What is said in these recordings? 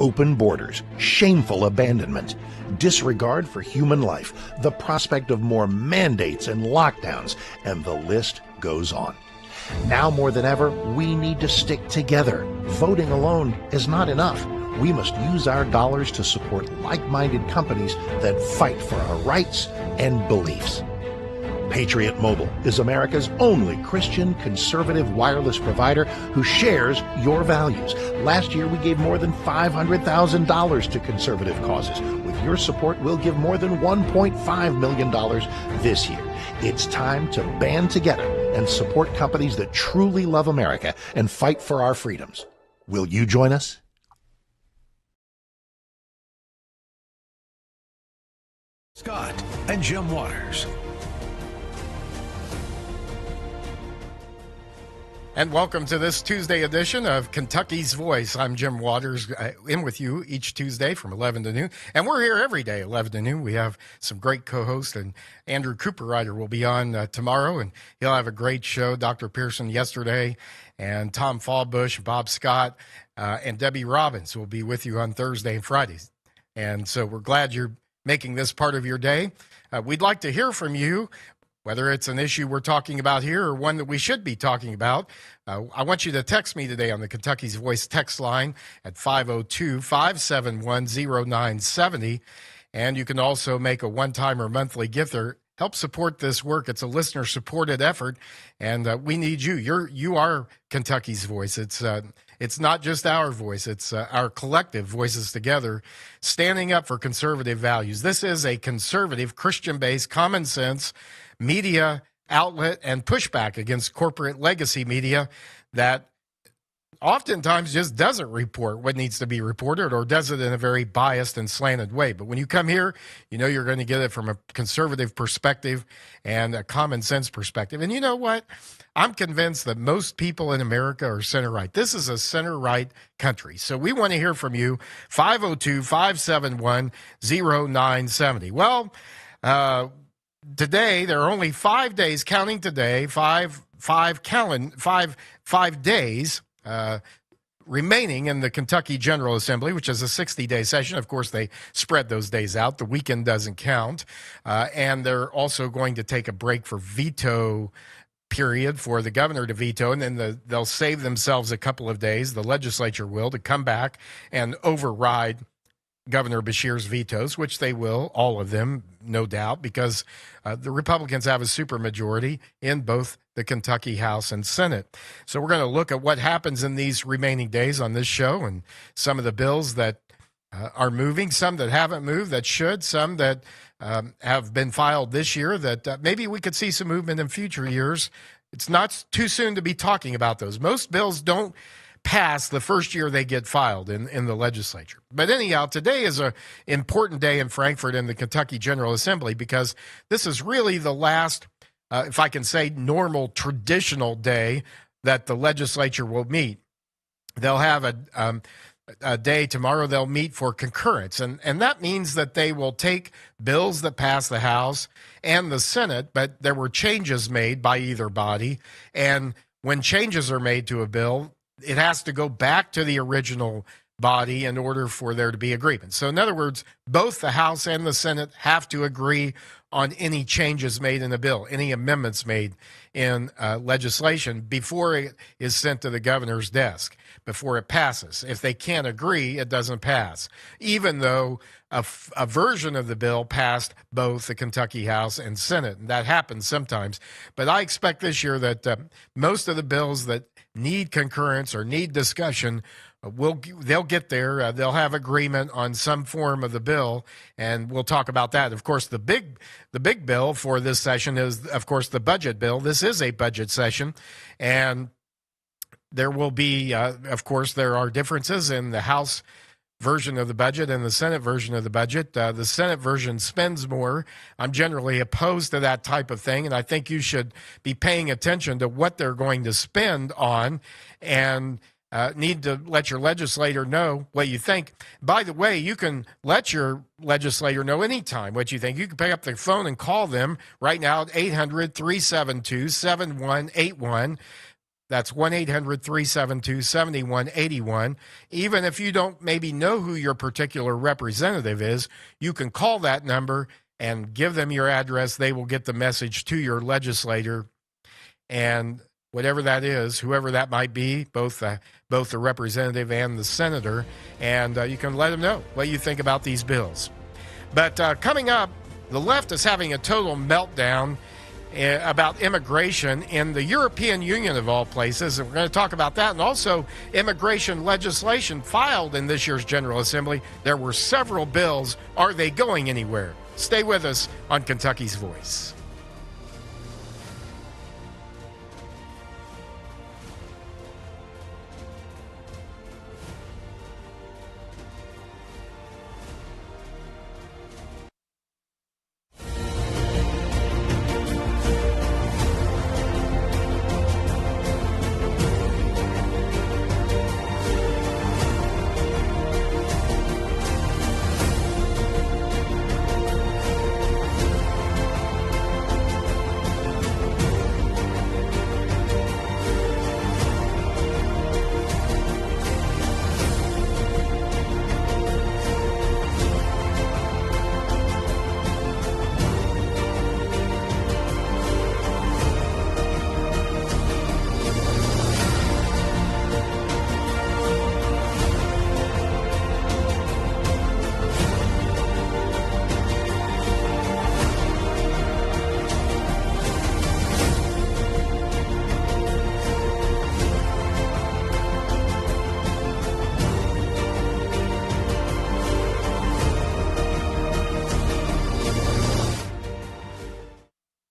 open borders, shameful abandonment, disregard for human life, the prospect of more mandates and lockdowns, and the list goes on. Now more than ever, we need to stick together. Voting alone is not enough. We must use our dollars to support like-minded companies that fight for our rights and beliefs. Patriot Mobile is America's only Christian conservative wireless provider who shares your values. Last year, we gave more than $500,000 to conservative causes. With your support, we'll give more than $1.5 million this year. It's time to band together and support companies that truly love America and fight for our freedoms. Will you join us? Scott and Jim Waters. And welcome to this Tuesday edition of Kentucky's Voice. I'm Jim Waters, in with you each Tuesday from 11 to noon. And we're here every day, 11 to noon. We have some great co-hosts, and Andrew Cooperrider will be on tomorrow, and he'll have a great show. Dr. Pearson yesterday, and Tom Fallbush, Bob Scott, and Debbie Robbins will be with you on Thursday and Fridays. And so we're glad you're making this part of your day. We'd like to hear from you, whether it's an issue we're talking about here or one that we should be talking about. I want you to text me today on the Kentucky's Voice text line at 502-571-0970. And you can also make a one-time or monthly gift or help support this work. It's a listener-supported effort, and we need you. You are Kentucky's Voice. It's not just our voice. It's our collective voices together standing up for conservative values. This is a conservative, Christian-based, common-sense media outlet and pushback against corporate legacy media that oftentimes just doesn't report what needs to be reported or does it in a very biased and slanted way. But when you come here, you know you're going to get it from a conservative perspective and a common sense perspective. And you know what? I'm convinced that most people in America are center-right. This is a center-right country. So we want to hear from you, 502-571-0970. Well, today, there are only 5 days, counting today, five days remaining in the Kentucky General Assembly, which is a 60-day session. Of course, they spread those days out. The weekend doesn't count. And they're also going to take a break for veto period for the governor to veto, and then they'll save themselves a couple of days, the legislature will, to come back and override Governor Beshear's vetoes, which they will, all of them, no doubt, because the Republicans have a supermajority in both the Kentucky House and Senate. So we're going to look at what happens in these remaining days on this show and some of the bills that are moving, some that haven't moved that should, some that have been filed this year that maybe we could see some movement in future years. It's not too soon to be talking about those. Most bills don't pass the first year they get filed in the legislature. But anyhow, today is an important day in Frankfort in the Kentucky General Assembly because this is really the last, if I can say, normal, traditional day that the legislature will meet. They'll have a day tomorrow they'll meet for concurrence, and that means that they will take bills that pass the House and the Senate, but there were changes made by either body, and when changes are made to a bill, it has to go back to the original body in order for there to be agreement. So in other words, both the House and the Senate have to agree on any changes made in the bill, any amendments made in legislation before it is sent to the governor's desk, before it passes. If they can't agree, it doesn't pass, even though a version of the bill passed both the Kentucky House and Senate. And that happens sometimes. But I expect this year that most of the bills that need concurrence or need discussion, they'll get there. They'll have agreement on some form of the bill, and we'll talk about that. Of course, the big bill for this session is, of course, the budget bill. This is a budget session, and there will be, of course, there are differences in the House version of the budget and the Senate version of the budget. The Senate version spends more. I'm generally opposed to that type of thing, and I think you should be paying attention to what they're going to spend on and need to let your legislator know what you think. By the way, you can let your legislator know anytime what you think. You can pick up the phone and call them right now at 800-372-7181. That's 1-800-372-7181. Even if you don't maybe know who your particular representative is, you can call that number and give them your address. They will get the message to your legislator, and whatever that is, whoever that might be, both the representative and the senator, and you can let them know what you think about these bills. But coming up, the left is having a total meltdown about immigration in the European Union, of all places. And we're going to talk about that, and also immigration legislation filed in this year's General Assembly. There were several bills. Are they going anywhere? Stay with us on Kentucky's Voice.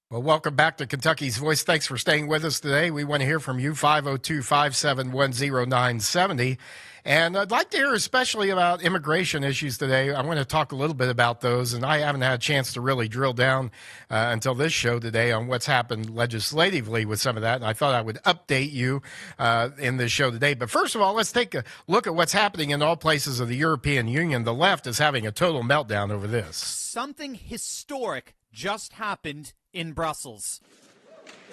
Well, welcome back to Kentucky's Voice. Thanks for staying with us today. We want to hear from you, 502-571-0970. And I'd like to hear especially about immigration issues today. I want to talk a little bit about those, and I haven't had a chance to really drill down until this show today on what's happened legislatively with some of that, and I thought I would update you in this show today. But first of all, let's take a look at what's happening in all places of the European Union. The left is having a total meltdown over this. Something historic just happened in Brussels.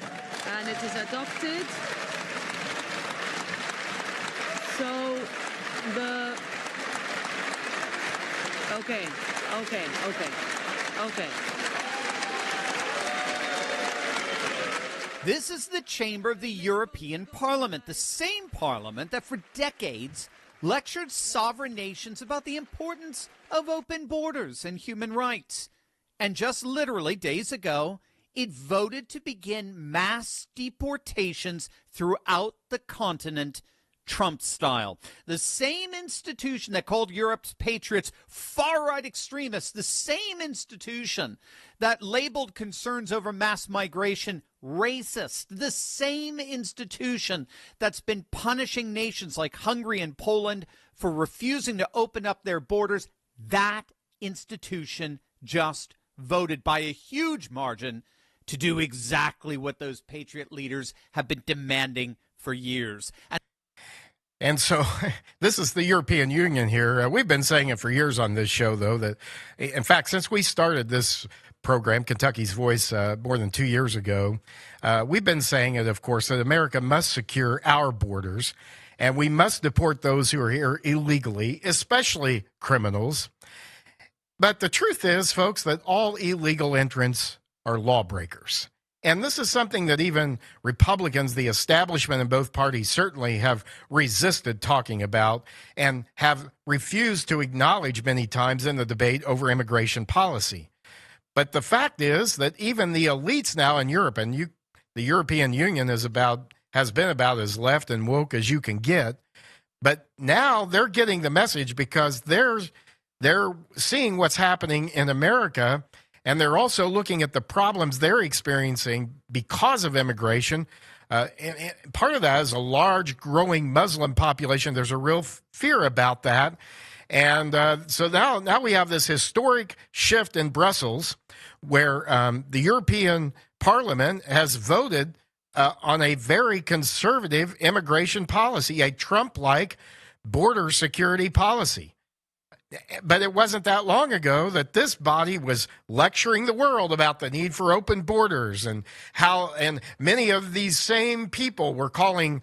And it is adopted. So Okay. This is the chamber of the European Parliament, the same parliament that for decades lectured sovereign nations about the importance of open borders and human rights. And just literally days ago, it voted to begin mass deportations throughout the continent, Trump style. The same institution that called Europe's patriots far-right extremists, the same institution that labeled concerns over mass migration racist, the same institution that's been punishing nations like Hungary and Poland for refusing to open up their borders, that institution just voted by a huge margin to do exactly what those patriot leaders have been demanding for years. And so this is the European Union here. We've been saying it for years on this show, though, that, in fact, since we started this program, Kentucky's Voice, more than 2 years ago, we've been saying it, of course, that America must secure our borders, and we must deport those who are here illegally, especially criminals. But the truth is, folks, that all illegal entrants are lawbreakers. And this is something that even Republicans, the establishment in both parties, certainly have resisted talking about and have refused to acknowledge many times in the debate over immigration policy. But the fact is that even the elites now in Europe, and the European Union has been about as left and woke as you can get, but now they're getting the message because they're seeing what's happening in America, and they're also looking at the problems they're experiencing because of immigration. And part of that is a large, growing Muslim population. There's a real fear about that. And so now we have this historic shift in Brussels where the European Parliament has voted on a very conservative immigration policy, a Trump-like border security policy. But it wasn't that long ago that this body was lecturing the world about the need for open borders and how, and many of these same people were calling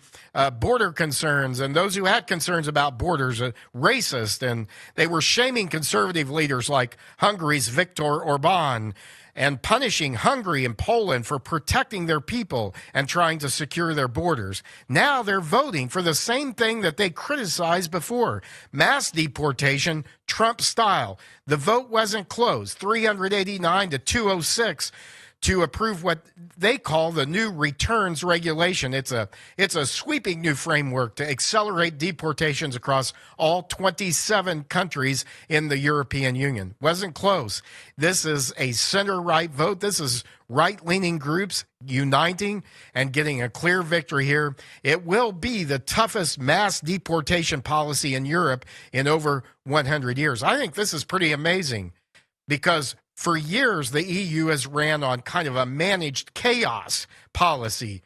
border concerns and those who had concerns about borders racist, and they were shaming conservative leaders like Hungary's Viktor Orban and punishing Hungary and Poland for protecting their people and trying to secure their borders. Now they're voting for the same thing that they criticized before, mass deportation, Trump style. The vote wasn't close, 389 to 206 to approve what they call the new returns regulation. It's a sweeping new framework to accelerate deportations across all 27 countries in the European Union. Wasn't close. This is a center-right vote. This is right-leaning groups uniting and getting a clear victory here. It will be the toughest mass deportation policy in Europe in over 100 years. I think this is pretty amazing because for years, the EU has ran on kind of a managed chaos policy.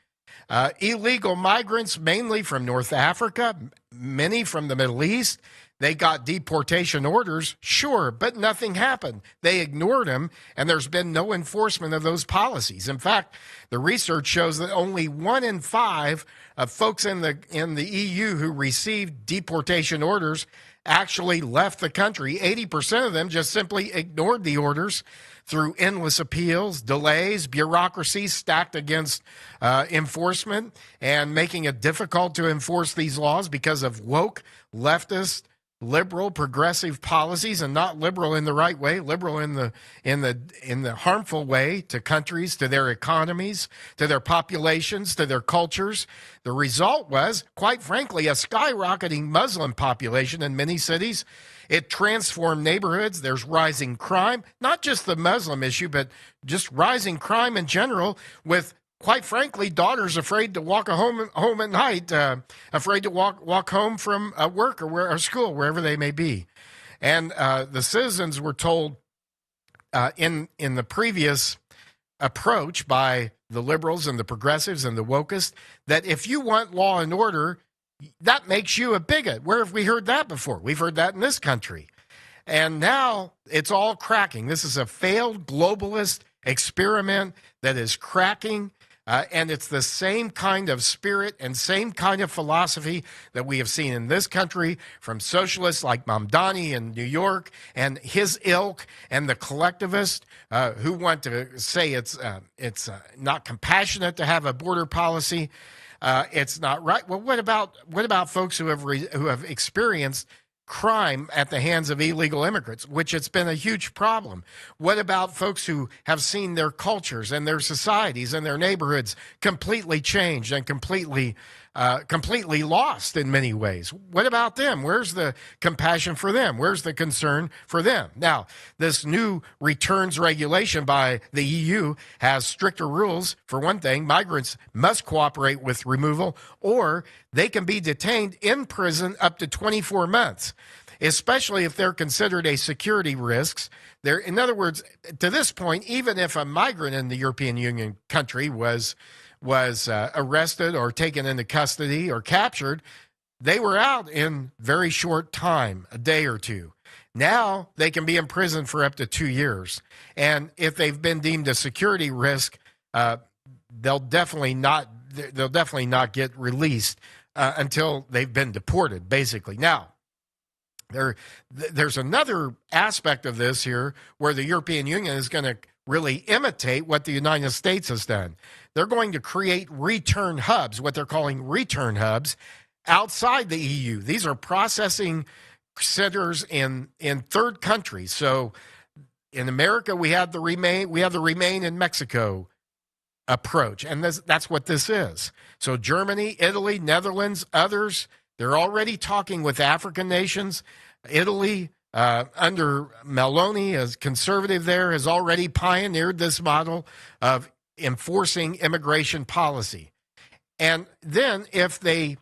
Illegal migrants, mainly from North Africa, many from the Middle East, they got deportation orders, sure, but nothing happened. They ignored them, and there's been no enforcement of those policies. In fact, the research shows that only 1 in 5 of folks in the EU who received deportation orders actually left the country. 80% of them just simply ignored the orders through endless appeals, delays, bureaucracy stacked against enforcement, and making it difficult to enforce these laws because of woke, leftist, liberal, progressive policies, and not liberal in the right way, liberal in the harmful way to countries, to their economies, to their populations, to their cultures. The result was, quite frankly, a skyrocketing Muslim population in many cities. It transformed neighborhoods. There's rising crime, not just the Muslim issue, but just rising crime in general, with, quite frankly, daughters afraid to walk home at night, afraid to walk home from work or school, wherever they may be. And the citizens were told in the previous approach by the liberals and the progressives and the wokists that if you want law and order, that makes you a bigot. Where have we heard that before? We've heard that in this country. And now it's all cracking. This is a failed globalist experiment that is cracking. And it's the same kind of spirit and same kind of philosophy that we have seen in this country from socialists like Mamdani in New York and his ilk, and the collectivists who want to say it's not compassionate to have a border policy. It's not right. Well, what about folks who have experienced crime at the hands of illegal immigrants, which it's been a huge problem? What about folks who have seen their cultures and their societies and their neighborhoods completely changed and completely lost in many ways? What about them? Where's the compassion for them? Where's the concern for them? Now, this new returns regulation by the EU has stricter rules. For one thing, migrants must cooperate with removal, or they can be detained in prison up to 24 months, especially if they're considered a security risk. In other words, to this point, even if a migrant in the European Union country was arrested or taken into custody or captured, they were out in very short time, a day or two. Now they can be in prison for up to 2 years. And if they've been deemed a security risk, they'll definitely not get released until they've been deported, basically. Now, there's another aspect of this here where the European Union is going to really imitate what the United States has done. They're going to create return hubs, what they're calling return hubs, outside the EU. These are processing centers in third countries. So in America, we have the remain in Mexico approach, and that's what this is. So Germany, Italy, Netherlands, others, they're already talking with African nations. Italy, under Meloni, as conservative there, has already pioneered this model of enforcing immigration policy. And then if they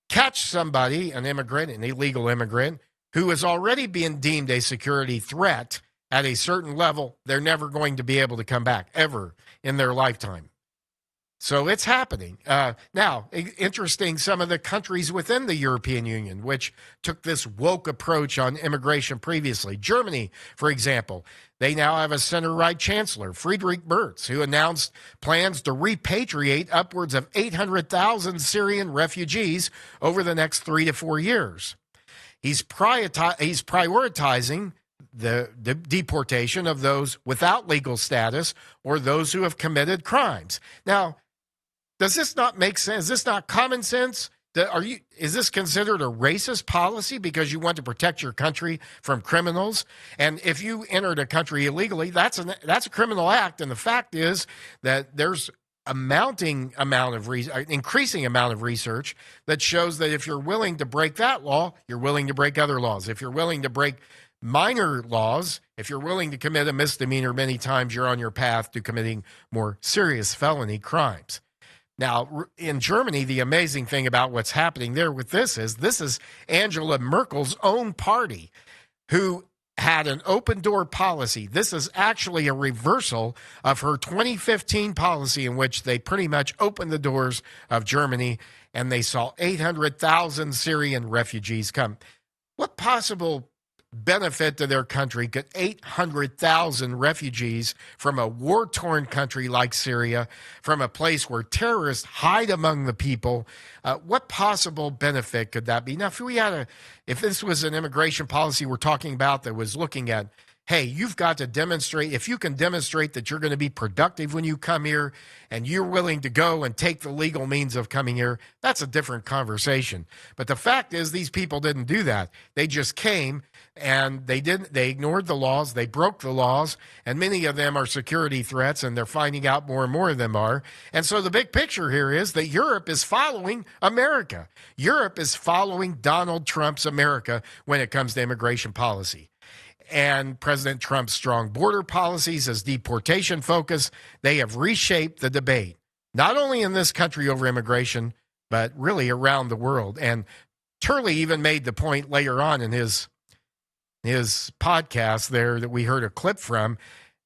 catch somebody, an illegal immigrant, who is already being deemed a security threat at a certain level, they're never going to be able to come back, ever in their lifetime. So it's happening. Now, interesting, some of the countries within the European Union, which took this woke approach on immigration previously. Germany, for example, they now have a center-right chancellor, Friedrich Merz, who announced plans to repatriate upwards of 800,000 Syrian refugees over the next 3 to 4 years. He's prioritizing the deportation of those without legal status or those who have committed crimes. Now, does this not make sense? Is this not common sense? Is this considered a racist policy because you want to protect your country from criminals? And if you entered a country illegally, that's a criminal act. And the fact is that there's increasing amount of research that shows that if you're willing to break that law, you're willing to break other laws. If you're willing to break minor laws, if you're willing to commit a misdemeanor many times, you're on your path to committing more serious felony crimes. Now, in Germany, the amazing thing about what's happening there with this is Angela Merkel's own party who had an open door policy. This is actually a reversal of her 2015 policy in which they pretty much opened the doors of Germany and they saw 800,000 Syrian refugees come. What possible benefit to their country could 800,000 refugees from a war-torn country like Syria, from a place where terrorists hide among the people, what possible benefit could that be? Now, if this was an immigration policy we're talking about that was looking at, hey, you've got to demonstrate, if you can demonstrate that you're going to be productive when you come here and you're willing to go and take the legal means of coming here, that's a different conversation. But the fact is these people didn't do that. They just came and they ignored the laws, they broke the laws, and many of them are security threats, and they're finding out more and more of them are. And so the big picture here is that Europe is following America. Europe is following Donald Trump's America when it comes to immigration policy. And President Trump's strong border policies, his deportation focus, they have reshaped the debate, not only in this country over immigration, but really around the world. And Turley even made the point later on in his podcast there that we heard a clip from,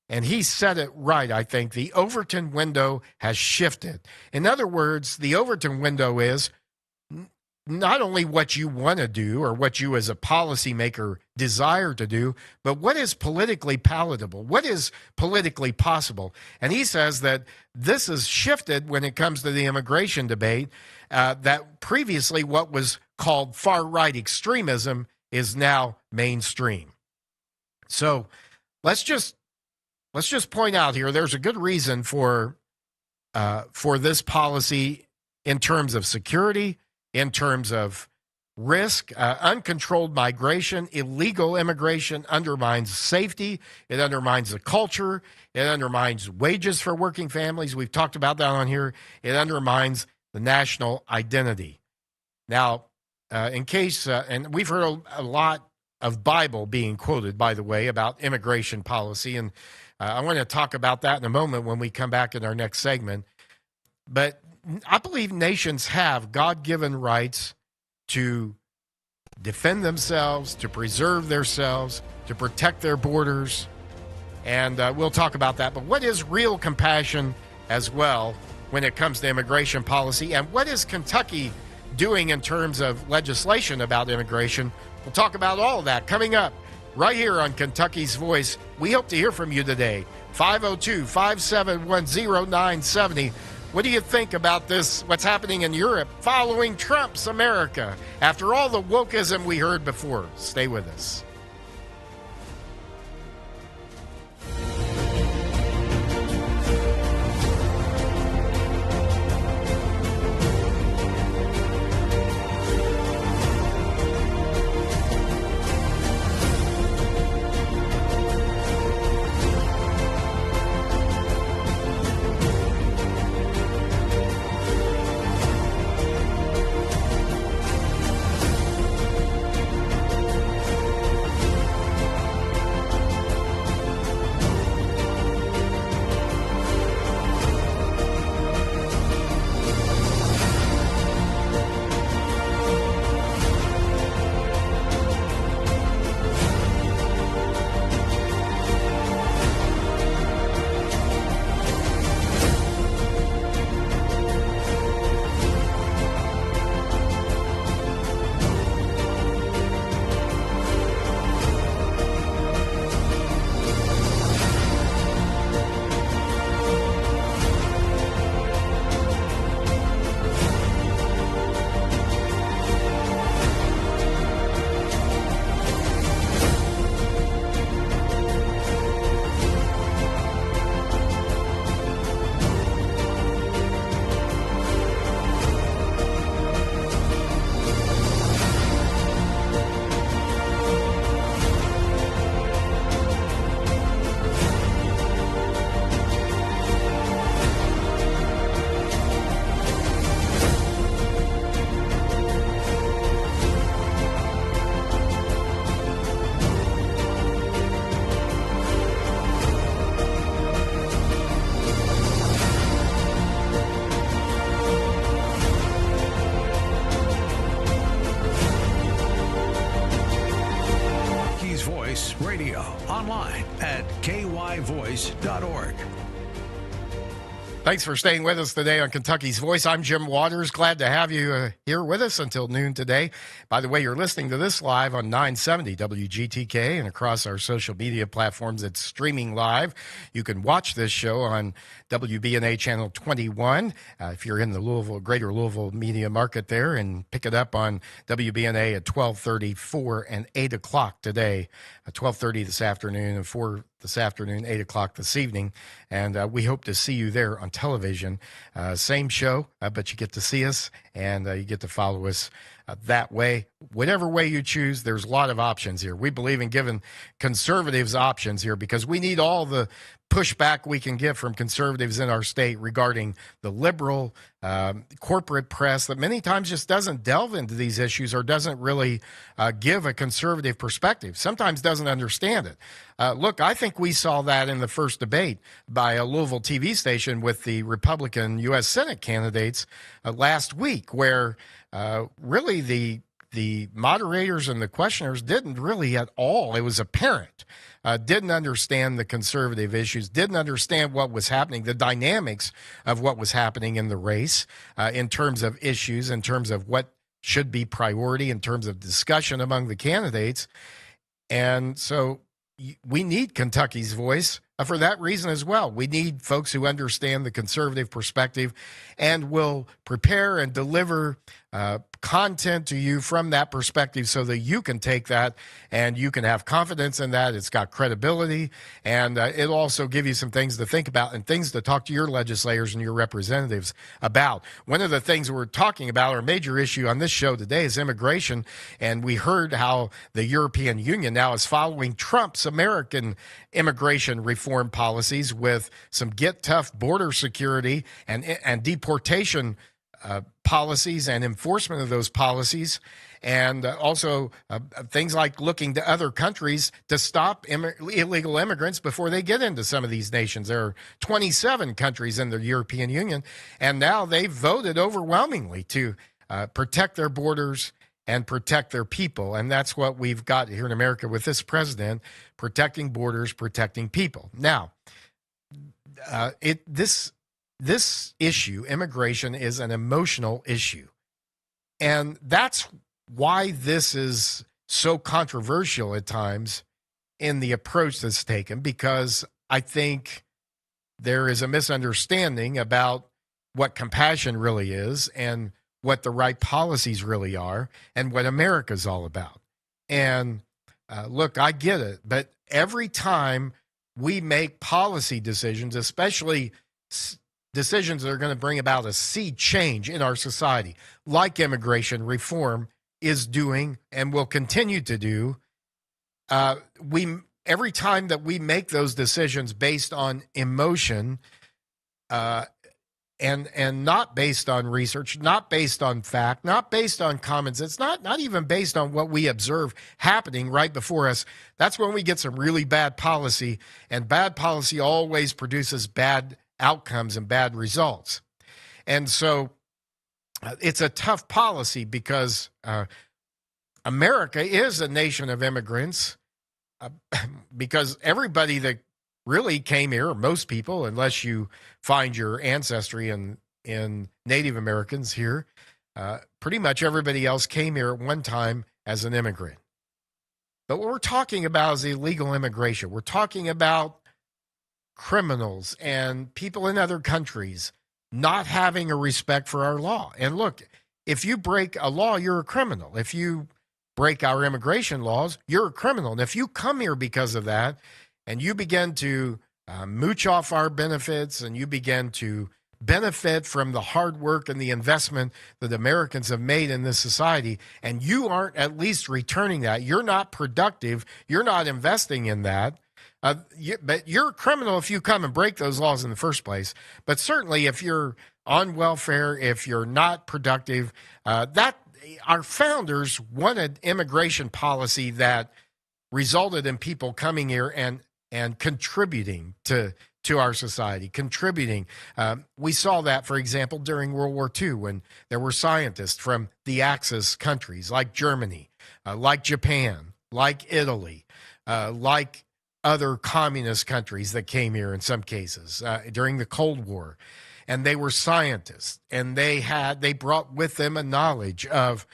and he said it right, I think. The Overton window has shifted. In other words, the Overton window is not only what you want to do or what you as a policymaker desire to do, but what is politically palatable, what is politically possible. And he says that this has shifted when it comes to the immigration debate, that previously what was called far-right extremism is now mainstream. So let's just point out here, there's a good reason for this policy in terms of security, in terms of risk. Uncontrolled migration, illegal immigration undermines safety. It undermines the culture. It undermines wages for working families. We've talked about that on here. It undermines the national identity. Now, in case, and we've heard a lot of Bible being quoted, by the way, about immigration policy, and I want to talk about that in a moment when we come back in our next segment. But I believe nations have God-given rights to defend themselves, to preserve themselves, to protect their borders, and we'll talk about that. But what is real compassion as well when it comes to immigration policy, and what is Kentucky doing in terms of legislation about immigration? We'll talk about all of that coming up right here on Kentucky's Voice. We hope to hear from you today. 502-571-0970. What do you think about this, what's happening in Europe following Trump's America? After all the wokeism we heard before, stay with us. Voice Radio, online at kyvoice.org. Thanks for staying with us today on Kentucky's Voice. I'm Jim Waters. Glad to have you here with us until noon today. By the way, you're listening to this live on 970 WGTK and across our social media platforms. It's streaming live. You can watch this show on WBNA Channel 21 if you're in the greater Louisville media market there, and pick it up on WBNA at 12:30, 4, and 8 o'clock today. 12:30 this afternoon and 4 this afternoon, 8 o'clock this evening. And we hope to see you there on television. Same show, but you get to see us and you get to follow us that way. Whatever way you choose, there's a lot of options here. We believe in giving conservatives options here because we need all the pushback we can get from conservatives in our state regarding the liberal corporate press that many times just doesn't delve into these issues or doesn't really give a conservative perspective, sometimes doesn't understand it. Look, I think we saw that in the first debate by a Louisville TV station with the Republican U.S. Senate candidates last week, where really the moderators and the questioners didn't really at all, it was apparent, didn't understand the conservative issues, didn't understand what was happening, the dynamics of what was happening in the race in terms of issues, in terms of what should be priority, in terms of discussion among the candidates. And so we need Kentucky's Voice for that reason as well. We need folks who understand the conservative perspective and will prepare and deliver content to you from that perspective so that you can take that and you can have confidence in that. It's got credibility, and it'll also give you some things to think about and things to talk to your legislators and your representatives about. One of the things we're talking about, our major issue on this show today, is immigration, and we heard how the European Union now is following Trump's American immigration reform policies with some get tough border security and deportation policies and enforcement of those policies, and also things like looking to other countries to stop illegal immigrants before they get into some of these nations. There are 27 countries in the European Union, and now they've voted overwhelmingly to protect their borders and protect their people. And that's what we've got here in America with this president, protecting borders, protecting people. Now, this issue, immigration, is an emotional issue. And that's why this is so controversial at times in the approach that's taken, because I think there is a misunderstanding about what compassion really is and what the right policies really are and what America's all about. And look, I get it, but every time we make policy decisions, especially decisions that are going to bring about a sea change in our society, like immigration reform is doing and will continue to do, every time that we make those decisions based on emotion and not based on research, not based on fact, not based on common sense, not even based on what we observe happening right before us, that's when we get some really bad policy, and bad policy always produces bad outcomes and bad results. And so it's a tough policy because America is a nation of immigrants, because everybody that really came here, or most people, unless you find your ancestry in Native Americans here, pretty much everybody else came here at one time as an immigrant. But what we're talking about is illegal immigration. We're talking about criminals and people in other countries not having a respect for our law. And look, if you break a law, you're a criminal. If you break our immigration laws, you're a criminal. And if you come here because of that and you begin to mooch off our benefits and you begin to benefit from the hard work and the investment that Americans have made in this society, and you aren't at least returning that, you're not productive, you're not investing in that, but you're a criminal if you come and break those laws in the first place. But certainly if you're on welfare, if you're not productive, that our founders wanted immigration policy that resulted in people coming here and contributing to our society, contributing. We saw that, for example, during World War II, when there were scientists from the Axis countries like Germany, like Japan, like Italy, like other communist countries that came here in some cases during the Cold War. And they were scientists, and they brought with them a knowledge of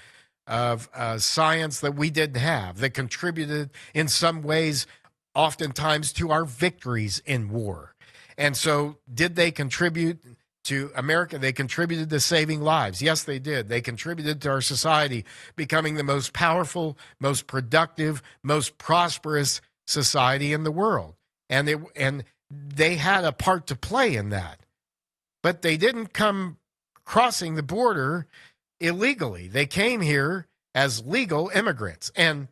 science that we didn't have, that contributed in some ways oftentimes to our victories in war. And so did they contribute to America? They contributed to saving lives. Yes, they did. They contributed to our society becoming the most powerful, most productive, most prosperous society in the world. And they had a part to play in that. But they didn't come crossing the border illegally. They came here as legal immigrants. And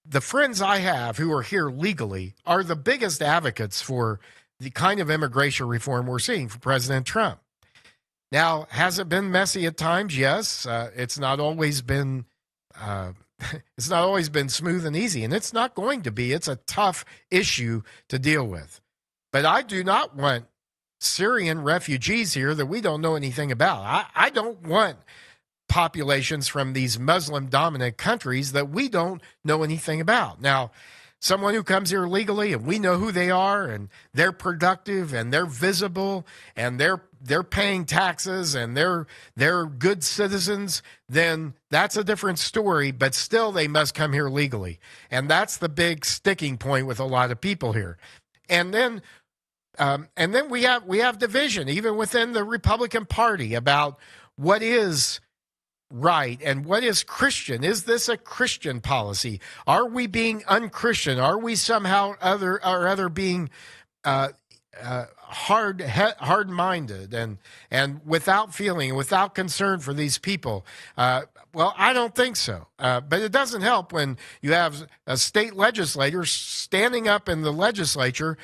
the friends I have who are here legally are the biggest advocates for the kind of immigration reform we're seeing from President Trump. Now, has it been messy at times? Yes. It's not always been smooth and easy, and it's not going to be. It's a tough issue to deal with. But I do not want Syrian refugees here that we don't know anything about. I don't want populations from these Muslim-dominant countries that we don't know anything about. Now, someone who comes here legally and we know who they are and they're productive and they're visible and they're paying taxes and they're good citizens, then that's a different story, but still they must come here legally. And that's the big sticking point with a lot of people here. And then we have division even within the Republican Party about what is right and what is Christian. Is this a Christian policy? Are we being unchristian? Are we somehow other being hard-minded and without feeling and without concern for these people? Well, I don't think so. But it doesn't help when you have a state legislator standing up in the legislature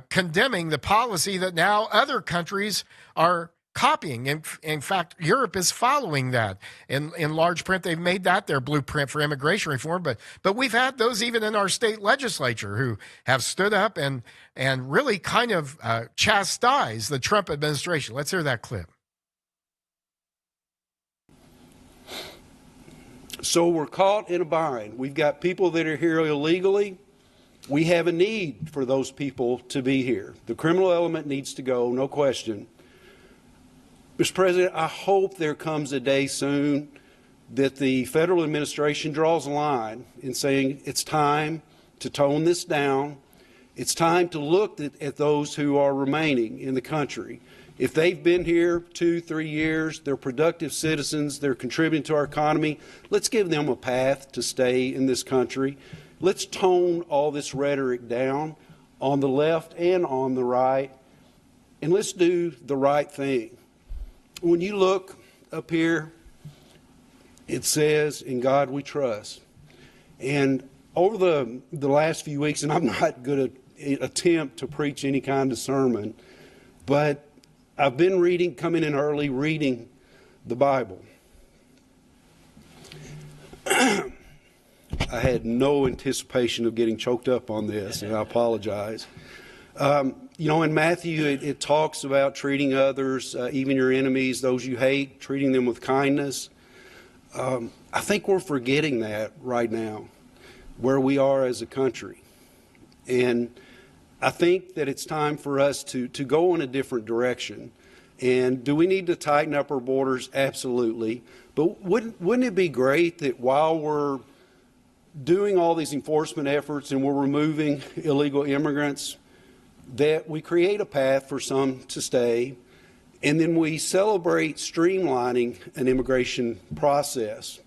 condemning the policy that now other countries are copying. In fact, Europe is following that. In large print, they've made that their blueprint for immigration reform. But we've had those even in our state legislature who have stood up and really kind of chastised the Trump administration. Let's hear that clip. So we're caught in a bind. We've got people that are here illegally. We have a need for those people to be here. The criminal element needs to go, no question. Mr. President, I hope there comes a day soon that the federal administration draws a line in saying it's time to tone this down. It's time to look at those who are remaining in the country. If they've been here 2-3 years, they're productive citizens, they're contributing to our economy, let's give them a path to stay in this country. Let's tone all this rhetoric down on the left and on the right, and let's do the right thing. When you look up here, it says, "In God we trust." And over the last few weeks, and I'm not going to attempt to preach any kind of sermon, but I've been coming in early, reading the Bible. I had no anticipation of getting choked up on this, and I apologize. In Matthew, it talks about treating others, even your enemies, those you hate, treating them with kindness. I think we're forgetting that right now, where we are as a country. And I think that it's time for us to go in a different direction. And do we need to tighten up our borders? Absolutely. But wouldn't it be great that while we're doing all these enforcement efforts and we're removing illegal immigrants, that we create a path for some to stay, and then we celebrate streamlining an immigration process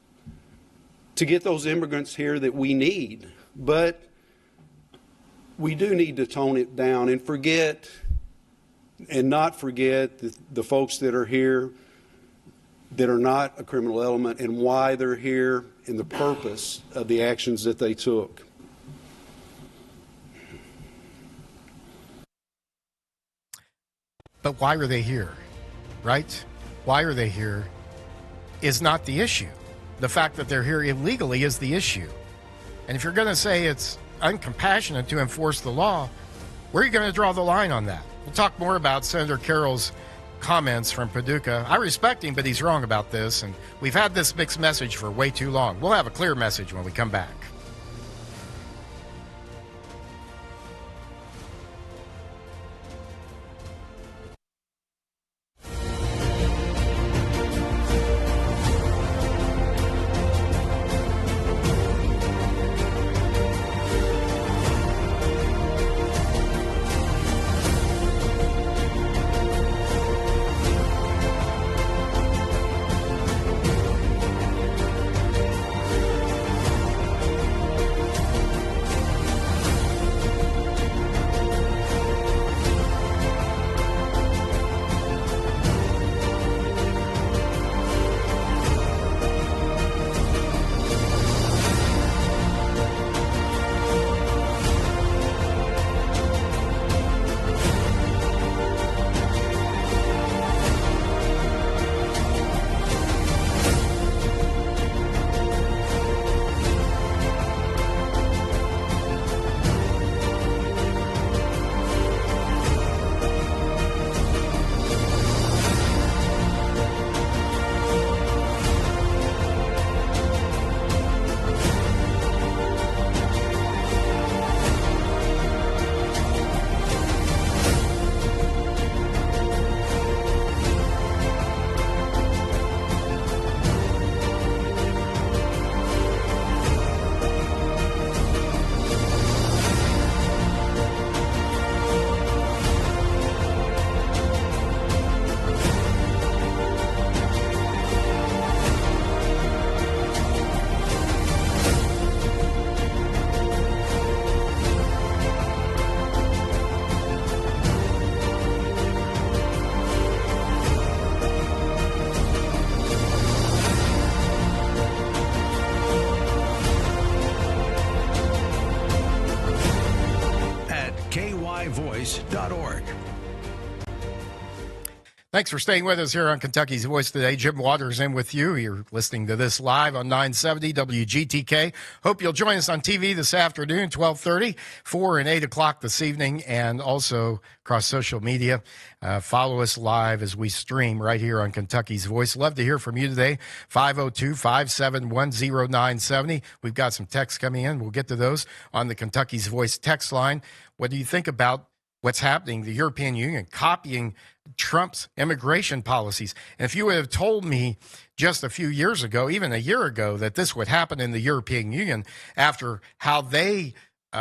to get those immigrants here that we need. But we do need to tone it down and not forget the folks that are here that are not a criminal element and why they're here and the purpose of the actions that they took. But why are they here, right? Why are they here is not the issue. The fact that they're here illegally is the issue. And if you're going to say it's uncompassionate to enforce the law, where are you going to draw the line on that? We'll talk more about Senator Carroll's comments from Paducah. I respect him, but he's wrong about this, and we've had this mixed message for way too long. We'll have a clear message when we come back. kyvoice.org. Thanks for staying with us here on Kentucky's Voice today. Jim Waters in with you. You're listening to this live on 970 WGTK. Hope you'll join us on TV this afternoon, 12:30, 4 and 8 o'clock this evening, and also across social media. Follow us live as we stream right here on Kentucky's Voice. Love to hear from you today, 502-571-0970. We've got some texts coming in. We'll get to those on the Kentucky's Voice text line. What do you think about what's happening, the European Union copying Trump's immigration policies? And if you would have told me just a few years ago, even a year ago, that this would happen in the European Union after how they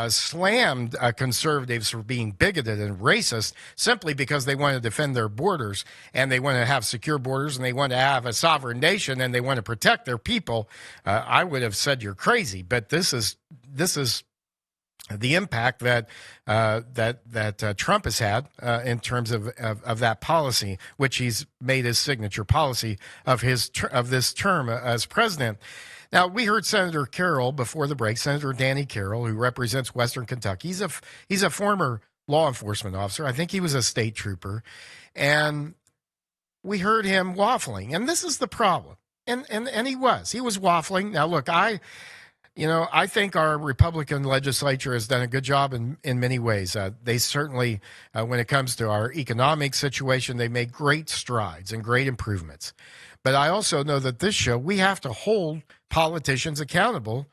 slammed conservatives for being bigoted and racist simply because they want to defend their borders and they want to have secure borders and they want to have a sovereign nation and they want to protect their people, I would have said you're crazy. But this is the impact that Trump has had in terms of that policy, which he's made his signature policy of this term as president. Now, we heard Senator Carroll before the break, Senator Danny Carroll, who represents Western Kentucky. He's a former law enforcement officer. I think he was a state trooper, and we heard him waffling, and this is the problem. And he was waffling. Now, look, I think our Republican legislature has done a good job in many ways. They certainly, when it comes to our economic situation, they made great strides and great improvements. But I also know that this show, we have to hold politicians accountable,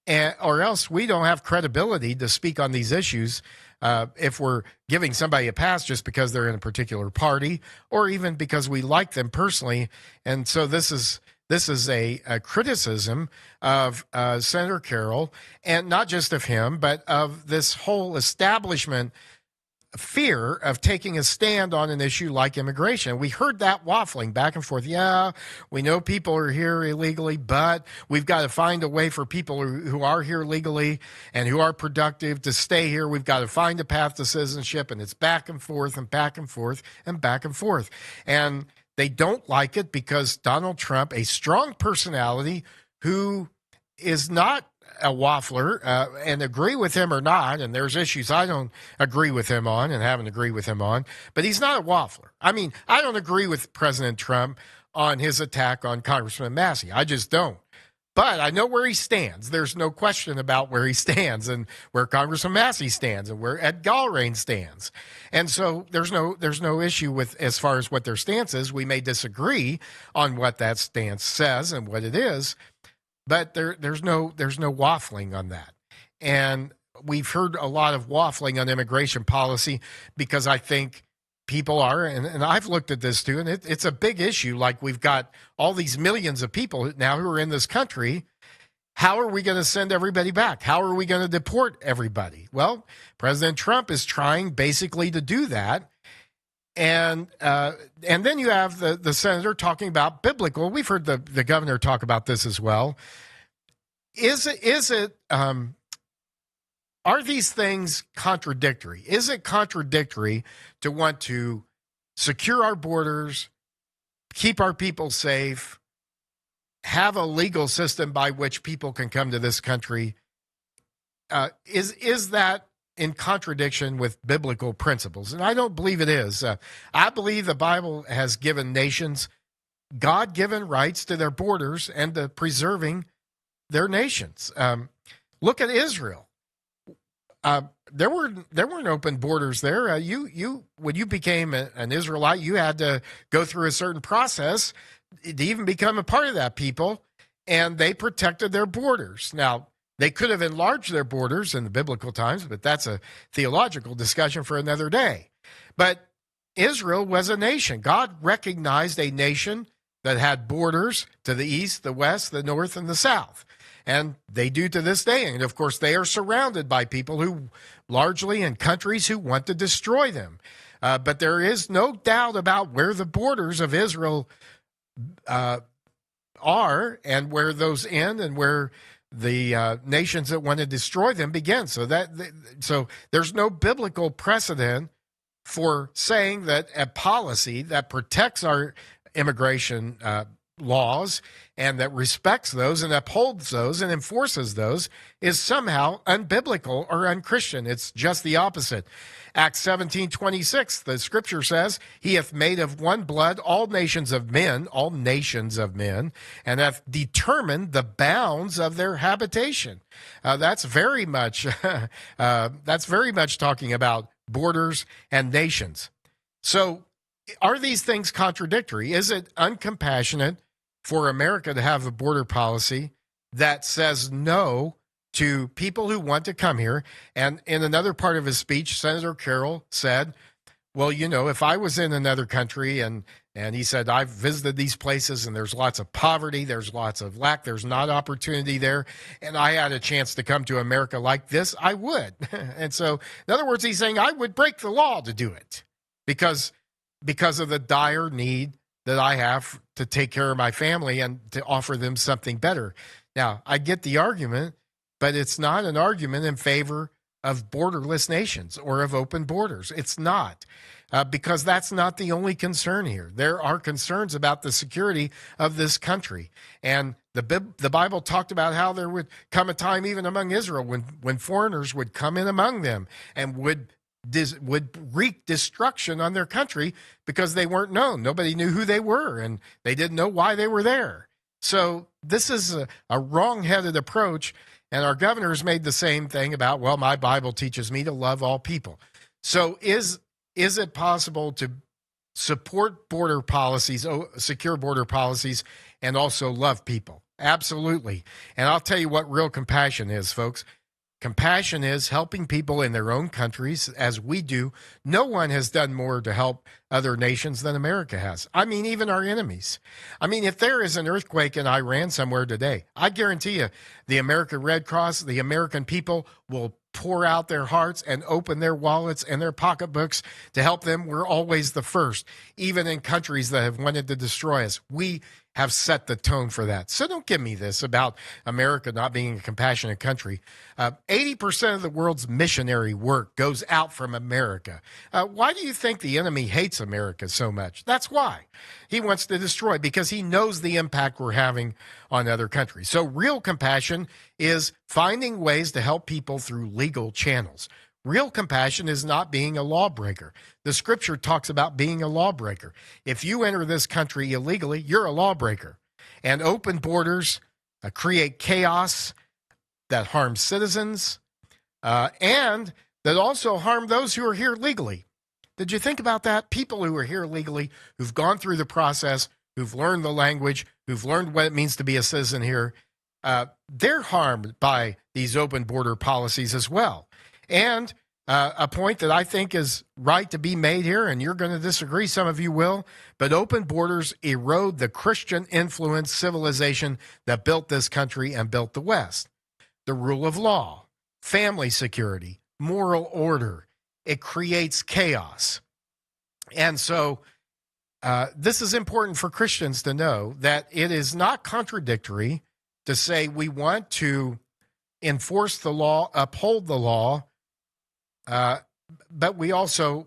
or else we don't have credibility to speak on these issues if we're giving somebody a pass just because they're in a particular party or even because we like them personally. And so this is a criticism of Senator Carroll, and not just of him, but of this whole establishment fear of taking a stand on an issue like immigration. We heard that waffling back and forth. Yeah, we know people are here illegally, but we've got to find a way for people who are here legally and who are productive to stay here. We've got to find a path to citizenship, and it's back and forth and back and forth and back and forth. And they don't like it because Donald Trump, a strong personality who is not a waffler, and agree with him or not, and there's issues I don't agree with him on and haven't agreed with him on, but he's not a waffler. I mean, I don't agree with President Trump on his attack on Congressman Massey. I just don't. But I know where he stands. There's no question about where he stands and where Congressman Massey stands and where Ed Gallrain stands. And so there's no issue with as far as what their stance is. We may disagree on what that stance says and what it is, but there's no waffling on that. And we've heard a lot of waffling on immigration policy because I think people are, and I've looked at this too, and it's a big issue. Like, we've got all these millions of people now who are in this country. How are we going to send everybody back? How are we going to deport everybody? Well, President Trump is trying basically to do that. And then you have the senator talking about biblical. We've heard the governor talk about this as well. Are these things contradictory? Is it contradictory to want to secure our borders, keep our people safe, have a legal system by which people can come to this country? Is that in contradiction with biblical principles? And I don't believe it is. I believe the Bible has given nations God-given rights to their borders and to preserving their nations. Look at Israel. There weren't open borders there. When you became an Israelite, you had to go through a certain process to even become a part of that people, and they protected their borders. Now, they could have enlarged their borders in the biblical times, but that's a theological discussion for another day. But Israel was a nation. God recognized a nation that had borders to the east, the west, the north, and the south. And they do to this day. And, of course, they are surrounded by people who largely in countries who want to destroy them. But there is no doubt about where the borders of Israel are and where those end and where the nations that want to destroy them begin. So there's no biblical precedent for saying that a policy that protects our immigration laws and that respects those and upholds those and enforces those is somehow unbiblical or unchristian. It's just the opposite. Acts 17:26, the scripture says, he hath made of one blood all nations of men, and hath determined the bounds of their habitation. That's very much talking about borders and nations. So are these things contradictory? Is it uncompassionate for America to have a border policy that says no to people who want to come here? And in another part of his speech, Senator Carroll said, well, you know, if I was in another country and he said, I've visited these places and there's lots of poverty, there's lots of lack, there's not opportunity there, and I had a chance to come to America like this, I would. And so, in other words, he's saying I would break the law to do it because of the dire need that I have to take care of my family and to offer them something better. Now, I get the argument, but it's not an argument in favor of borderless nations or of open borders. It's not, because that's not the only concern here. There are concerns about the security of this country. And the Bible talked about how there would come a time even among Israel when foreigners would come in among them and would wreak destruction on their country because they weren't known. Nobody knew who they were, and they didn't know why they were there. So this is a wrong-headed approach, and our governor's made the same thing about, well, my Bible teaches me to love all people. So is it possible to support border policies, secure border policies, and also love people? Absolutely. And I'll tell you what real compassion is, folks. Compassion is helping people in their own countries as we do. No one has done more to help other nations than America has. I mean, even our enemies. I mean, if there is an earthquake in Iran somewhere today, I guarantee you the American Red Cross, the American people will pour out their hearts and open their wallets and their pocketbooks to help them. We're always the first, even in countries that have wanted to destroy us. We have set the tone for that. So don't give me this about America not being a compassionate country. 80% of the world's missionary work goes out from America. Why do you think the enemy hates America so much? That's why. He wants to destroy, because he knows the impact we're having on other countries. So real compassion is finding ways to help people through legal channels. Real compassion is not being a lawbreaker. The scripture talks about being a lawbreaker. If you enter this country illegally, you're a lawbreaker. And open borders create chaos that harms citizens and that also harm those who are here legally. Did you think about that? People who are here legally, who've gone through the process, who've learned the language, who've learned what it means to be a citizen here, they're harmed by these open border policies as well. And a point that I think is right to be made here, and you're going to disagree, some of you will, but open borders erode the Christian influence civilization that built this country and built the West. The rule of law, family security, moral order, it creates chaos. And so this is important for Christians to know, that it is not contradictory to say we want to enforce the law, uphold the law, but we also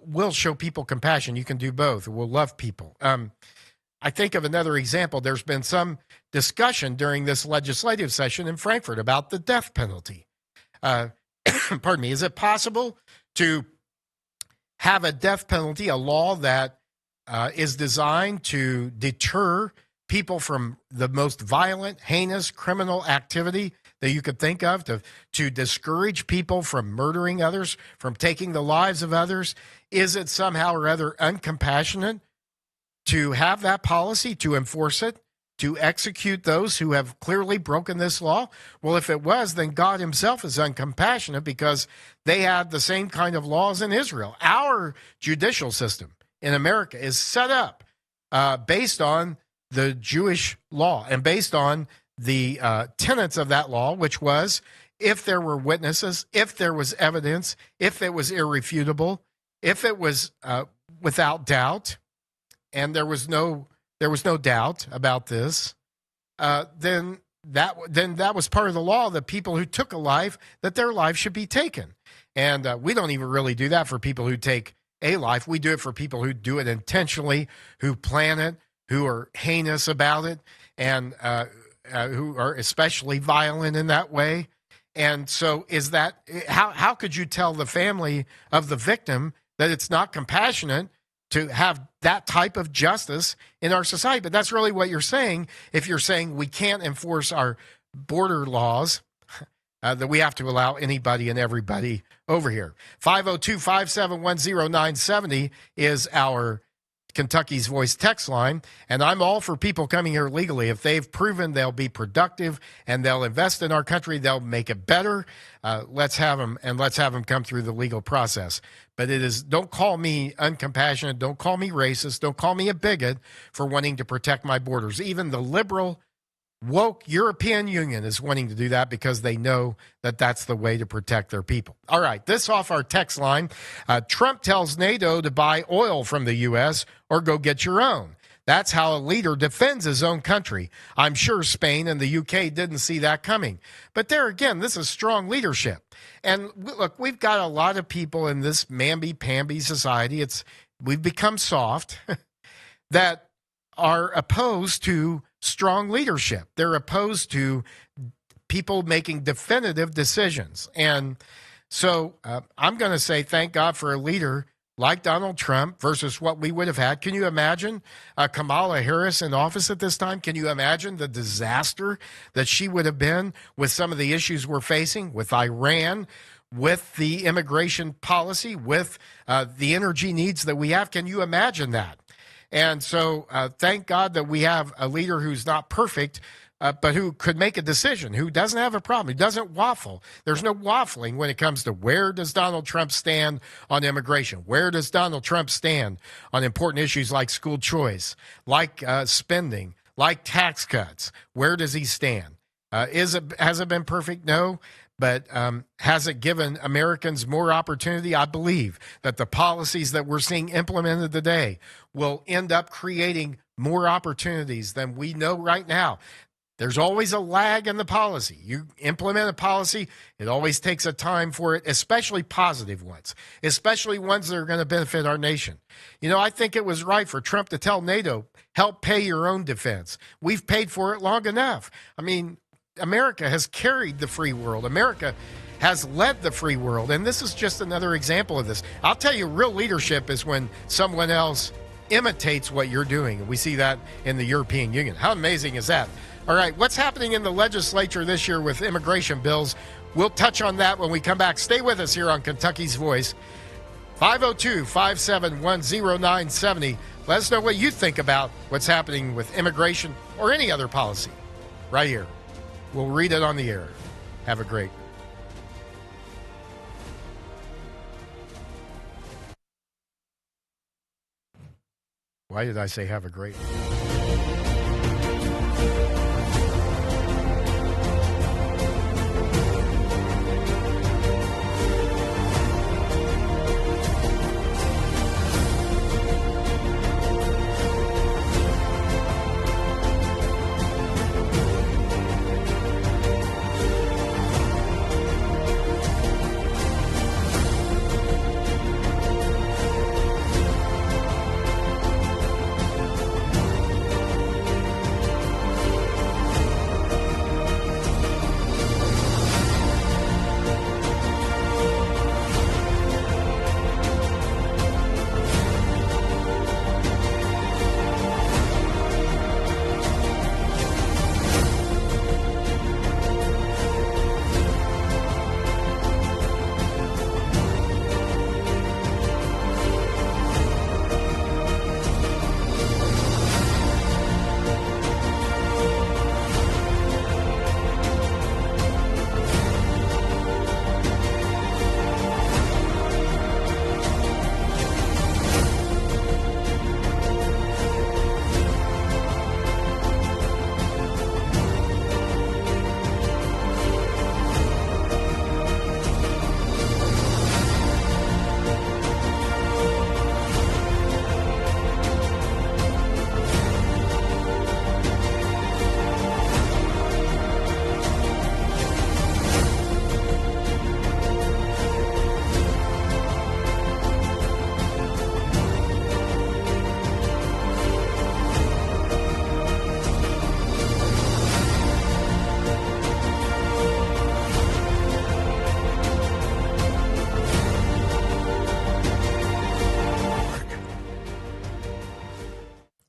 will show people compassion. You can do both. We'll love people. I think of another example. There's been some discussion during this legislative session in Frankfurt about the death penalty. Pardon me. Is it possible to have a death penalty, a law that is designed to deter people from the most violent, heinous criminal activity that you could think of, to discourage people from murdering others, from taking the lives of others? Is it somehow or other uncompassionate to have that policy, to enforce it, to execute those who have clearly broken this law? Well, if it was, then God himself is uncompassionate, because they had the same kind of laws in Israel. Our judicial system in America is set up based on the Jewish law and based on the tenets of that law, which was, if there were witnesses, if there was evidence, if it was irrefutable, if it was without doubt, and there was no doubt about this, then that was part of the law, that people who took a life, that their life should be taken. And we don't even really do that for people who take a life. We do it for people who do it intentionally, who plan it, who are heinous about it and who are especially violent in that way. And so is that how could you tell the family of the victim that it's not compassionate to have that type of justice in our society? But that's really what you're saying. If you're saying we can't enforce our border laws, that we have to allow anybody and everybody over here. 502-571-0970 is our Kentucky's Voice text line, and I'm all for people coming here legally. If they've proven they'll be productive and they'll invest in our country, they'll make it better. Let's have them, and let's have them come through the legal process. But don't call me uncompassionate, don't call me racist, don't call me a bigot for wanting to protect my borders. Even the liberal, woke European Union is wanting to do that because they know that that's the way to protect their people. All right, this off our text line. Trump tells NATO to buy oil from the U.S. or go get your own. That's how a leader defends his own country. I'm sure Spain and the UK didn't see that coming. But there again, this is strong leadership. And look, we've got a lot of people in this mamby-pamby society. We've become soft that are opposed to strong leadership. They're opposed to people making definitive decisions. And so I'm going to say thank God for a leader like Donald Trump versus what we would have had. Can you imagine Kamala Harris in office at this time? Can you imagine the disaster that she would have been with some of the issues we're facing with Iran, with the immigration policy, with the energy needs that we have? Can you imagine that? And so thank God that we have a leader who's not perfect, but who could make a decision, who doesn't have a problem, who doesn't waffle. There's no waffling when it comes to where does Donald Trump stand on immigration? Where does Donald Trump stand on important issues like school choice, like spending, like tax cuts? Where does he stand? Has it been perfect? No. But has it given Americans more opportunity? I believe that the policies that we're seeing implemented today will end up creating more opportunities than we know right now. There's always a lag in the policy. You implement a policy, it always takes a time for it, especially positive ones, especially ones that are going to benefit our nation. You know, I think it was right for Trump to tell NATO, help pay your own defense. We've paid for it long enough. I mean, America has carried the free world. America has led the free world. And this is just another example of this. I'll tell you, real leadership is when someone else imitates what you're doing. And we see that in the European Union. How amazing is that? All right, what's happening in the legislature this year with immigration bills? We'll touch on that when we come back. Stay with us here on Kentucky's Voice. 502-571-0970. Let us know what you think about what's happening with immigration or any other policy right here. We'll read it on the air. Have a great. Why did I say have a great?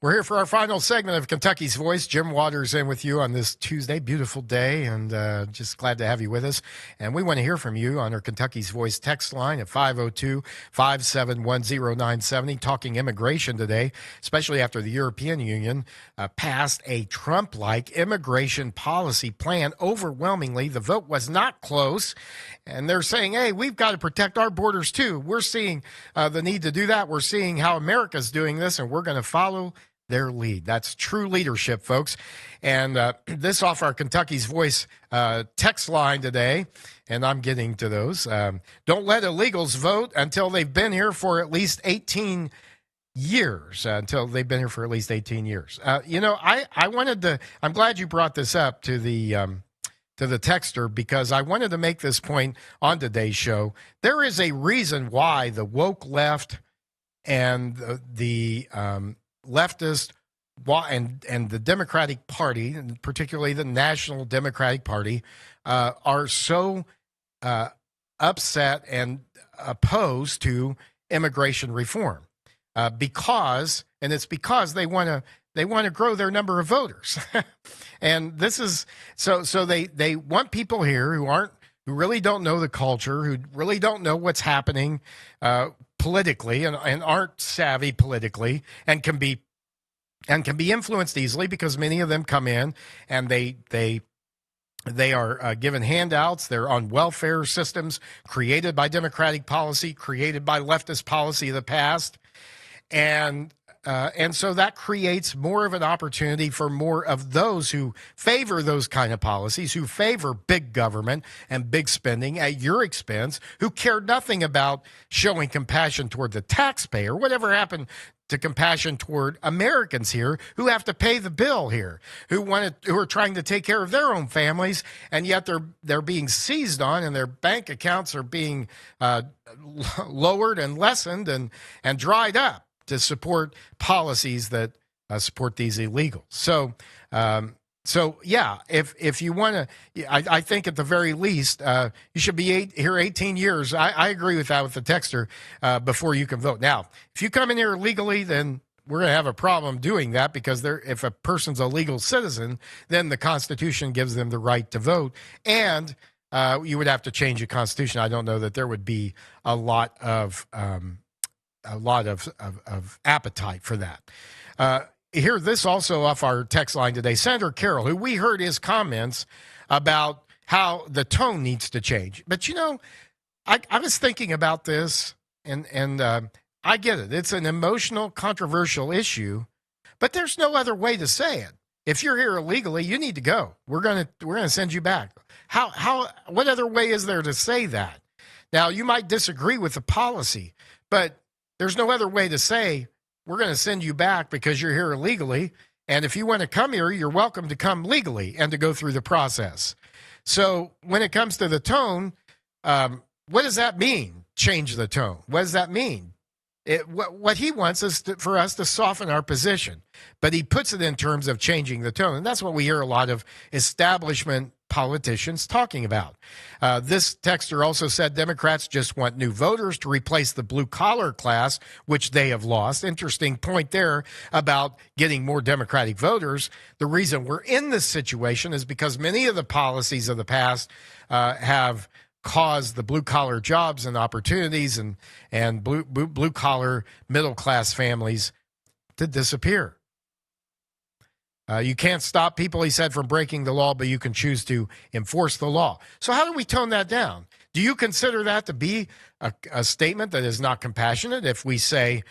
We're here for our final segment of Kentucky's Voice. Jim Waters in with you on this Tuesday, beautiful day, and just glad to have you with us. And we want to hear from you on our Kentucky's Voice text line at 502-571-0970, talking immigration today, especially after the European Union passed a Trump-like immigration policy plan. Overwhelmingly, the vote was not close, and they're saying, hey, we've got to protect our borders too. We're seeing the need to do that. We're seeing how America's doing this, and we're going to follow their lead. That's true leadership, folks. And this off our Kentucky's Voice text line today, and I'm getting to those. Don't let illegals vote until they've been here for at least 18 years. I'm glad you brought this up to the texter, because I wanted to make this point on today's show. There is a reason why the woke left and the leftist and the Democratic Party, and particularly the National Democratic Party, are so upset and opposed to immigration reform, because they want to grow their number of voters, and this is so they want people here who really don't know the culture, who really don't know what's happening politically, and aren't savvy politically, and can be influenced easily, because many of them come in and they are given handouts. They're on welfare systems created by Democratic policy, created by leftist policy of the past, and so that creates more of an opportunity for more of those who favor those kind of policies, who favor big government and big spending at your expense, who care nothing about showing compassion toward the taxpayer. Whatever happened to compassion toward Americans here who have to pay the bill here, who are trying to take care of their own families, and yet they're being seized on, and their bank accounts are being lowered and lessened and dried up to support policies that support these illegals. So yeah, if you want to, I think at the very least, you should be here 18 years. I agree with that with the texter, before you can vote. Now, if you come in here legally, then we're going to have a problem doing that, because if a person's a legal citizen, then the Constitution gives them the right to vote, and you would have to change the Constitution. I don't know that there would be a lot of appetite for that. Hear this also off our text line today. Senator Carroll, who we heard his comments about how the tone needs to change. But, I was thinking about this, and I get it. It's an emotional, controversial issue, but there's no other way to say it. If you're here illegally, you need to go. We're gonna send you back. What other way is there to say that? Now, you might disagree with the policy, but there's no other way to say we're going to send you back because you're here illegally. And if you want to come here, you're welcome to come legally and to go through the process. So when it comes to the tone, what does that mean? Change the tone. What does that mean? What he wants is for us to soften our position, but he puts it in terms of changing the tone. And that's what we hear a lot of establishment politicians talking about. This texter also said Democrats just want new voters to replace the blue-collar class, which they have lost. Interesting point there about getting more Democratic voters. The reason we're in this situation is because many of the policies of the past have caused the blue-collar jobs and opportunities and blue-collar middle-class families to disappear. You can't stop people, he said, from breaking the law, but you can choose to enforce the law. So how do we tone that down? Do you consider that to be a statement that is not compassionate? If we say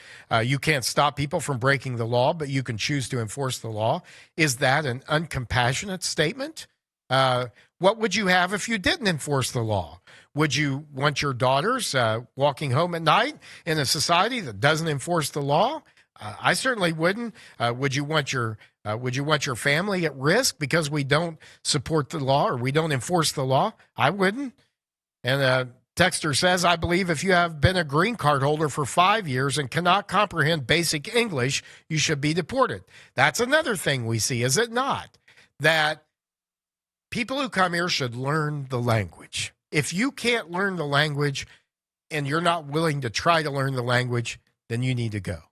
you can't stop people from breaking the law, but you can choose to enforce the law, is that an uncompassionate statement? What would you have if you didn't enforce the law? Would you want your daughters walking home at night in a society that doesn't enforce the law? I certainly wouldn't. Would you want your family at risk because we don't support the law or we don't enforce the law? I wouldn't. And texter says, I believe if you have been a green card holder for 5 years and cannot comprehend basic English, you should be deported. That's another thing we see, is it not? That people who come here should learn the language. If you can't learn the language and you're not willing to try to learn the language, then you need to go.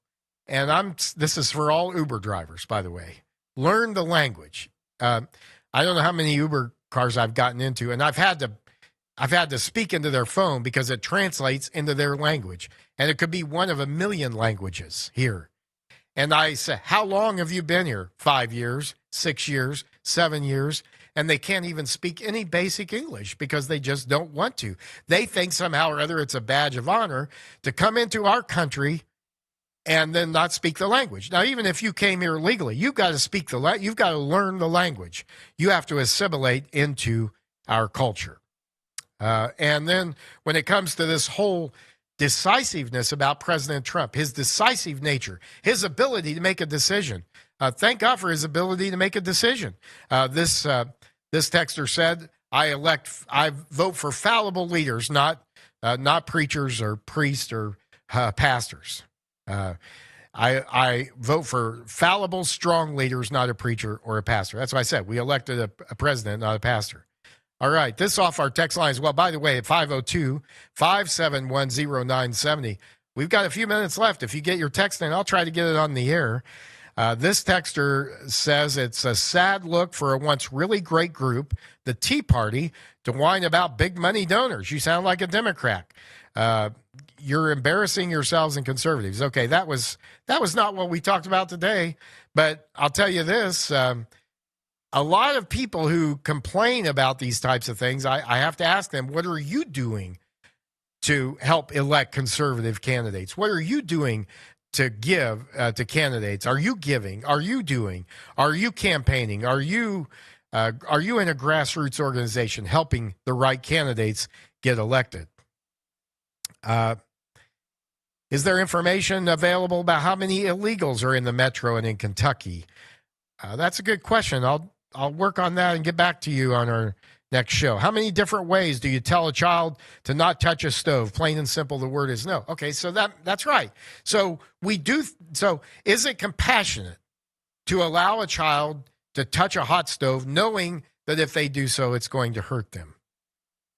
and this is for all Uber drivers, by the way, learn the language. I don't know how many Uber cars I've gotten into, and I've had to speak into their phone because it translates into their language, and it could be one of a million languages here. And I say, how long have you been here? 5 years, 6 years, 7 years. And they can't even speak any basic English because they just don't want to. They think somehow or other it's a badge of honor to come into our country and then not speak the language. Now, even if you came here legally, you've got to speak you've got to learn the language. You have to assimilate into our culture. And then when it comes to this whole decisiveness about President Trump, his decisive nature, his ability to make a decision. Thank God for his ability to make a decision. This texter said, I vote for fallible leaders, not preachers or priests or pastors. I vote for fallible, strong leaders, not a preacher or a pastor. That's what I said. We elected a president, not a pastor. All right, this off our text line as well. By the way, at 502-571-0970, we've got a few minutes left. If you get your text in, I'll try to get it on the air. This texter says it's a sad look for a once really great group, the Tea Party, to whine about big money donors. You sound like a Democrat. You're embarrassing yourselves and conservatives. Okay, that was not what we talked about today, but I'll tell you this. A lot of people who complain about these types of things, I have to ask them, what are you doing to help elect conservative candidates? What are you doing to give to candidates? Are you giving? Are you doing? Are you campaigning? Are you in a grassroots organization helping the right candidates get elected? Is there information available about how many illegals are in the metro and in Kentucky? That's a good question. I'll work on that and get back to you on our next show. How many different ways do you tell a child to not touch a stove? Plain and simple, the word is no. Okay, so that's right. So is it compassionate to allow a child to touch a hot stove knowing that if they do so, it's going to hurt them?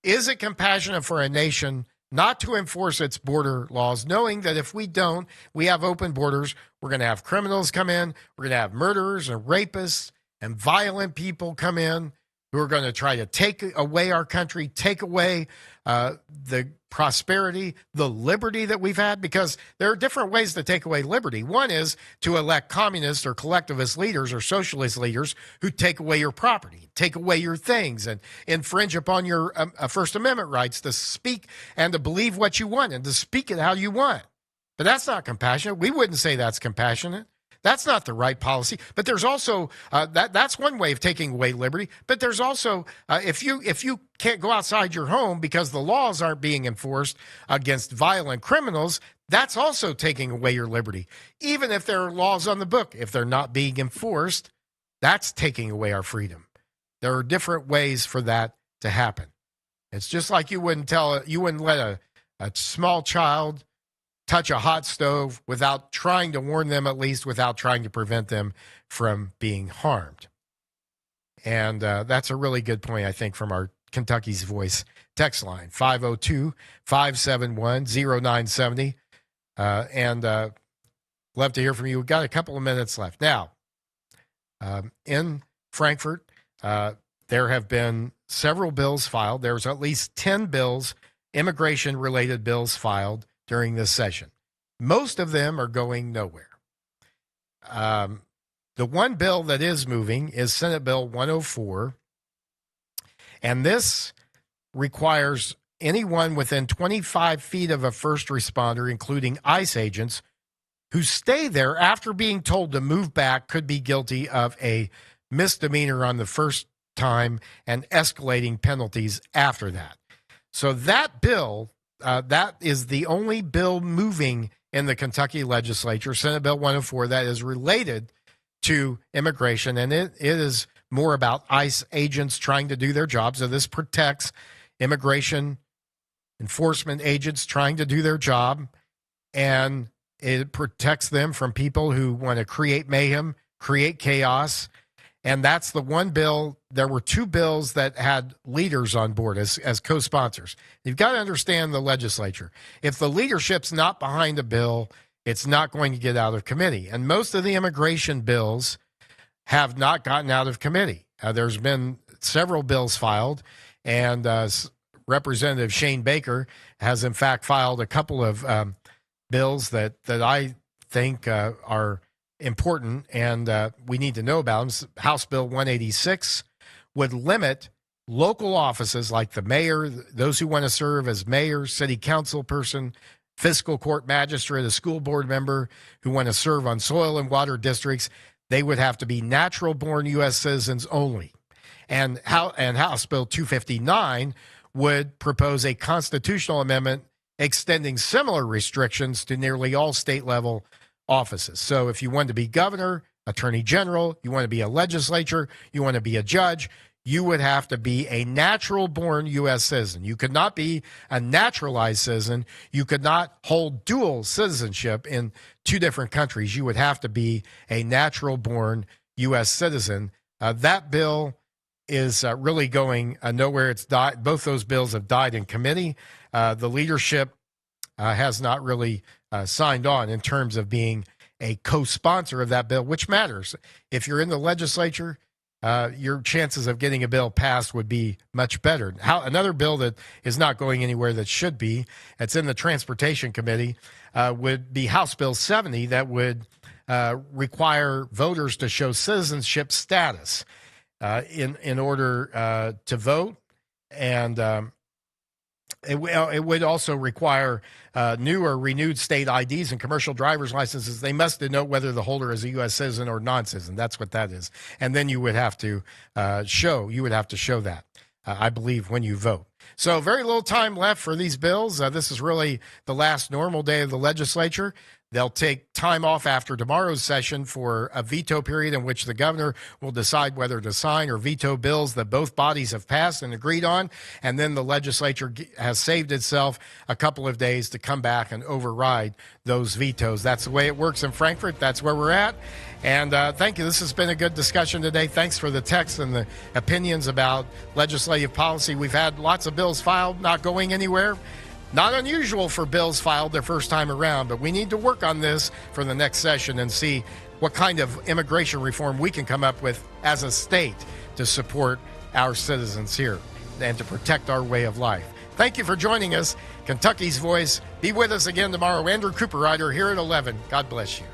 Is it compassionate for a nation not to enforce its border laws, knowing that if we don't, we have open borders, we're going to have criminals come in, we're going to have murderers and rapists and violent people come in who are going to try to take away our country, take away the prosperity, the liberty that we've had, because there are different ways to take away liberty. One is to elect communist or collectivist leaders or socialist leaders who take away your property, take away your things, and infringe upon your First Amendment rights to speak and to believe what you want and to speak it how you want. But that's not compassionate. We wouldn't say that's compassionate. That's not the right policy. But there's also that's one way of taking away liberty. But there's also if you can't go outside your home because the laws aren't being enforced against violent criminals, that's also taking away your liberty. Even if there are laws on the book, if they're not being enforced, that's taking away our freedom. There are different ways for that to happen. It's just like you wouldn't let a small child touch a hot stove without trying to warn them, at least without trying to prevent them from being harmed. And that's a really good point, I think, from our Kentucky's Voice text line, 502-571-0970. And love to hear from you. We've got a couple of minutes left. Now, in Frankfurt, there have been several bills filed. There's at least 10 bills, immigration-related bills filed during this session. Most of them are going nowhere. The one bill that is moving is Senate Bill 104, and this requires anyone within 25 feet of a first responder, including ICE agents, who stay there after being told to move back could be guilty of a misdemeanor on the first time and escalating penalties after that. So that bill, that is the only bill moving in the Kentucky legislature, Senate Bill 104, that is related to immigration, and it is more about ICE agents trying to do their job. So this protects immigration enforcement agents trying to do their job, and it protects them from people who want to create mayhem, create chaos. And that's the one bill. There were two bills that had leaders on board as co-sponsors. You've got to understand the legislature. If the leadership's not behind a bill, it's not going to get out of committee. And most of the immigration bills have not gotten out of committee. There's been several bills filed, and Representative Shane Baker has, in fact, filed a couple of bills that I think are important and we need to know about them. House Bill 186 would limit local offices like the mayor, those who want to serve as mayor, city council person, fiscal court magistrate, a school board member who want to serve on soil and water districts. They would have to be natural-born U.S. citizens only. And House Bill 259 would propose a constitutional amendment extending similar restrictions to nearly all state-level offices. So if you want to be governor, attorney general, you want to be a legislature, you want to be a judge, you would have to be a natural-born U.S. citizen. You could not be a naturalized citizen. You could not hold dual citizenship in two different countries. You would have to be a natural-born U.S. citizen. That bill is really going nowhere. It's died. Both those bills have died in committee. The leadership has not really signed on in terms of being a co-sponsor of that bill, which matters. If you're in the legislature, your chances of getting a bill passed would be much better. Another bill that is not going anywhere that should be, it's in the Transportation Committee, would be House Bill 70 that would require voters to show citizenship status in order to vote. And it would also require new or renewed state IDs and commercial driver's licenses. They must denote whether the holder is a U.S. citizen or non-citizen. That's what that is. And then you would have to show that, I believe, when you vote. So very little time left for these bills. This is really the last normal day of the legislature. They'll take time off after tomorrow's session for a veto period in which the governor will decide whether to sign or veto bills that both bodies have passed and agreed on. And then the legislature has saved itself a couple of days to come back and override those vetoes. That's the way it works in Frankfurt. That's where we're at. And thank you. This has been a good discussion today. Thanks for the text and the opinions about legislative policy. We've had lots of bills filed, not going anywhere. Not unusual for bills filed their first time around, but we need to work on this for the next session and see what kind of immigration reform we can come up with as a state to support our citizens here and to protect our way of life. Thank you for joining us. Kentucky's Voice. Be with us again tomorrow. Andrew Cooper Ryder here at 11. God bless you.